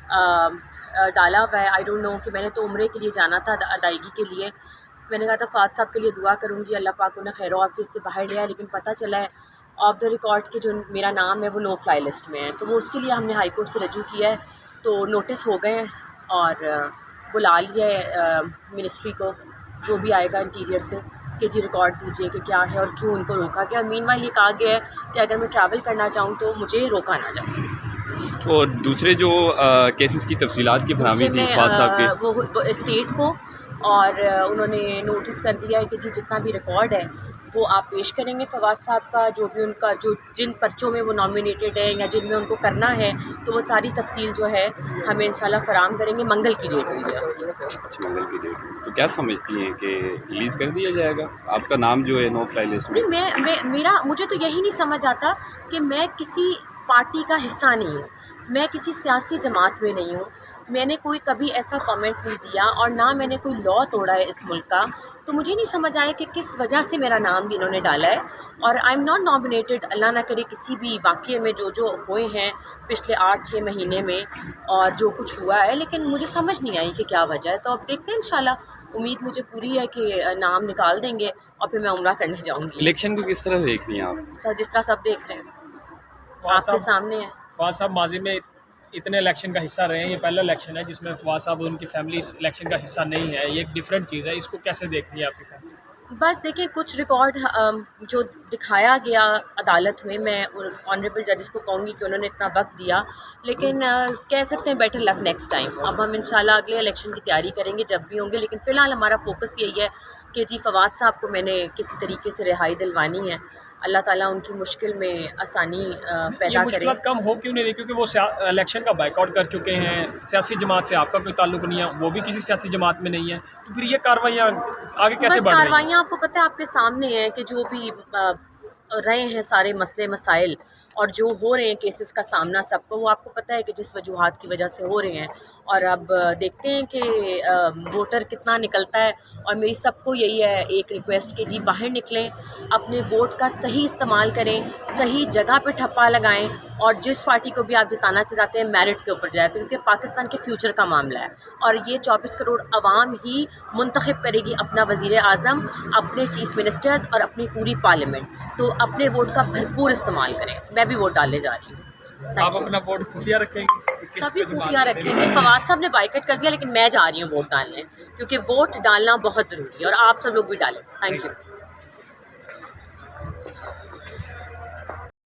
ڈالا ہوا ہے. آئی ڈونٹ نو کہ میں نے تو عمرے کے لیے جانا تھا ادائیگی کے لیے. میں نے کہا تھا فہد صاحب کے لیے دعا کروں گی اللہ پاک انہیں خیر و عافیت سے باہر لے آئے, لیکن پتہ چلا ہے آف دا ریکارڈ کہ جو میرا نام ہے وہ نو فلائی لسٹ میں ہے. تو وہ اس کے لیے ہم نے ہائی کورٹ سے رجوع کیا ہے, تو نوٹس ہو گئے ہیں اور بلا لیا ہے منسٹری کو, جو بھی آئے گا انٹیریئر سے, کہ جی ریکارڈ دیجیے کہ کیا ہے اور کیوں ان کو روکا گیا. مین وائل یہ کہا گیا ہے کہ اگر میں ٹریول کرنا چاہوں تو مجھے روکا نہ جائے. اور دوسرے جو کیسز کی تفصیلات کی فراہمی تھی فہد صاحب کے, وہ اسٹیٹ کو, اور انہوں نے نوٹس کر دیا ہے کہ جی جتنا بھی ریکارڈ ہے وہ آپ پیش کریں گے فواد صاحب کا, جو بھی ان کا جو جن پرچوں میں وہ نامینیٹڈ ہے یا جن میں ان کو کرنا ہے, تو وہ ساری تفصیل جو ہے ہمیں انشاءاللہ فراہم کریں گے. منگل کی ڈیٹ ہوئی ہے اس کی. اچھا منگل کی ڈیٹ, تو کیا سمجھتی ہیں کہ ریلیز کر دیا جائے گا آپ کا نام جو ہے نو فلائی لسٹ میں؟ نہیں, مجھے تو یہی نہیں سمجھ آتا کہ میں کسی پارٹی کا حصہ نہیں ہوں, میں کسی سیاسی جماعت میں نہیں ہوں, میں نے کوئی کبھی ایسا کامنٹ نہیں دیا اور نہ میں نے کوئی لا توڑا ہے اس ملک کا. تو مجھے نہیں سمجھ آیا کہ کس وجہ سے میرا نام بھی انہوں نے ڈالا ہے. اور آئی ایم ناٹ نامینیٹڈ, اللہ نہ کرے کسی بھی واقعے میں جو ہوئے ہیں پچھلے 8-6 مہینے میں اور جو کچھ ہوا ہے, لیکن مجھے سمجھ نہیں آئی کہ کیا وجہ ہے. تو اب دیکھتے ہیں انشاءاللہ, امید مجھے پوری ہے کہ نام نکال دیں گے اور پھر میں عمرہ کرنے جاؤں گی. الیکشن کو کس طرح دیکھ رہی ہیں آپ؟ سر جس طرح سب دیکھ رہے ہیں آپ کے سامنے ہے. فواز صاحب ماضی میں اتنے الیکشن کا حصہ رہے ہیں, یہ پہلا الیکشن ہے جس میں فواز صاحب اور ان کی فیملی اس الیکشن کا حصہ نہیں ہے, یہ ایک ڈفرینٹ چیز ہے. اس کو کیسے دیکھ رہی ہے آپ کی فیملی؟ بس دیکھیں, کچھ ریکارڈ جو دکھایا گیا عدالت میں آنریبل ججز کو کہوں گی کہ انہوں نے اتنا وقت دیا, لیکن کہہ سکتے ہیں بیٹر لک نیکسٹ ٹائم. اب ہم انشاءاللہ اگلے الیکشن کی تیاری کریں گے جب بھی ہوں گے, لیکن فی الحال ہمارا فوکس یہی ہے کہ جی فواد صاحب کو میں نے کسی طریقے سے رہائی دلوانی ہے. اللہ تعالیٰ ان کی مشکل میں آسانی پیدا یہ کرے. مشکلات کم ہو کیوں نہیں رہی؟ کیونکہ وہ الیکشن کا بائیک آؤٹ کر چکے ہیں, سیاسی جماعت سے آپ کا کوئی تعلق نہیں ہے, وہ بھی کسی سیاسی جماعت میں نہیں ہے, تو پھر یہ کاروائیاں آگے کیسے بس بڑھ رہی ہیں؟ کاروائیاں آپ کو پتہ ہے آپ کے سامنے ہیں کہ جو بھی رہے ہیں سارے مسئلے مسائل اور جو ہو رہے ہیں کیسز کا سامنا سب کو, وہ آپ کو پتہ ہے کہ جس وجوہات کی وجہ سے ہو رہے ہیں. اور اب دیکھتے ہیں کہ ووٹر کتنا نکلتا ہے. اور میری سب کو یہی ہے ایک ریکویسٹ کہ جی باہر نکلیں, اپنے ووٹ کا صحیح استعمال کریں, صحیح جگہ پہ ٹھپا لگائیں, اور جس پارٹی کو بھی آپ جتانا چاہتے ہیں میرٹ کے اوپر جائے, کیونکہ پاکستان کے فیوچر کا معاملہ ہے. اور یہ 24 کروڑ عوام ہی منتخب کرے گی اپنا وزیر اعظم, اپنے چیف منسٹرز اور اپنی پوری پارلیمنٹ. تو اپنے ووٹ کا بھرپور استعمال کریں. میں بھی ووٹ ڈالنے جا رہی ہوں. آپ اپنا ووٹ خفیہ رکھیں گے؟ سبھی خفیہ رکھیں گے. فواد صاحب نے بائیکٹ کر دیا, لیکن میں جا رہی ہوں ووٹ ڈالنے, کیونکہ ووٹ ڈالنا بہت ضروری ہے, اور آپ سب لوگ بھی ڈالیں. Thank you.